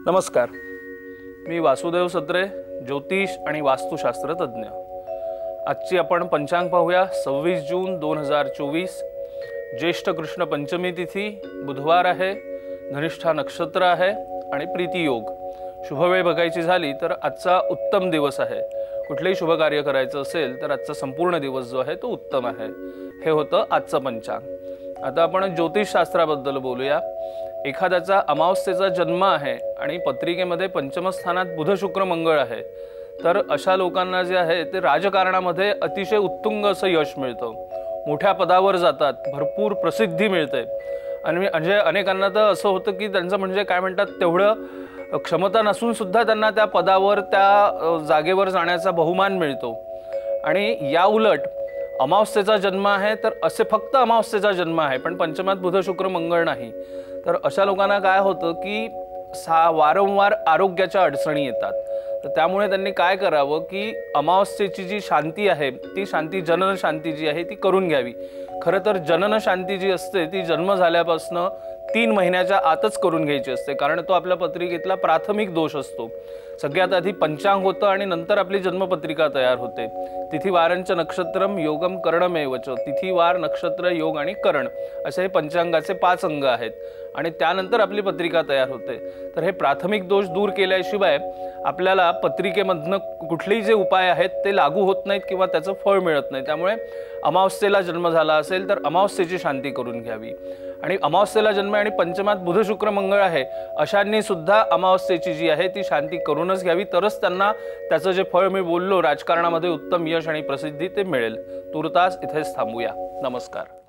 नमस्कार, मी वासुदेव सत्रे, ज्योतिष आणि वास्तुशास्त्र तज्ञ। आजची आपण पंचांग पाहूया। 26 जून 2024, ज्येष्ठ कृष्ण पंचमी तिथी, बुधवार आहे, धनिष्ठा नक्षत्र आहे आणि प्रीती योग। शुभवेळ बघायची झाली तर आजचा उत्तम दिवस आहे। कुठलेही शुभ कार्य करायचं असेल तर आजचा संपूर्ण दिवस जो आहे तो उत्तम आहे। हे होतं आजचं पंचांग। आता आपण ज्योतिष शास्त्राबद्दल बोलूया। एखाद्याचा अमावस्येचा जन्म आहे आणि पत्रिकेमध्ये पंचम स्थानात बुध शुक्र मंगळ आहे, तर अशा लोकांना जे आहे ते राजकारणामध्ये अतिशय उत्तुंग असं यश मिळतं, मोठ्या पदावर जातात, भरपूर प्रसिद्धी मिळते। आणि म्हणजे अनेकांना तर असं होतं की त्यांचं म्हणजे काय म्हणतात तेवढं क्षमता नसून सुद्धा त्यांना त्या पदावर त्या जागेवर जाण्याचा बहुमान मिळतो। आणि या उलट अमावस्येचा जन्म आहे तर असे फक्त अमावस्येचा जन्म आहे पण पंचमात बुध शुक्र मंगळ नाही, तर अशा लोकांना काय होतं की वारंवार आरोग्याच्या अडचणी येतात। तर त्यामुळे त्यांनी काय करावं की अमावस्येची जी शांती आहे ती शांती जनन शांती जी आहे ती करून घ्यावी। खरं तर जनन शांती जी असते ती जन्म झाल्यापासून 3 महिन्याच्या आतच करून घ्यायची असते, कारण तो आपल्या पत्रिकेतला प्राथमिक दोष असतो। सगळ्यात आधी पंचांग होतं आणि नंतर आपली जन्मपत्रिका तयार होते। तिथी वारंच नक्षत्रम योगम करणमेवच, तिथी वार नक्षत्र योग आणि करण असे हे पंचांगाचे 5 अंग आहेत आणि त्यानंतर आपली पत्रिका तयार होते। तर हे प्राथमिक दोष दूर केल्याशिवाय आपल्याला पत्रिकेमधनं कुठलेही जे उपाय आहेत ते लागू होत नाहीत किंवा त्याचं फळ मिळत नाही। त्यामुळे अमावस्येला जन्म झाला असेल तर अमावस्येची शांती करून घ्यावी। आणि अमावस्येला जन्म आणि पंचमात बुध शुक्र मंगळ आहे अशांनी सुद्धा अमावस्येची जी आहे ती शांती करूनच घ्यावी, तरच त्यांना त्याचं जे फळ मी बोललो राजकारणामध्ये उत्तम यश आणि प्रसिद्धी ते मिळेल। तुर्तास इथेच थांबूया। नमस्कार।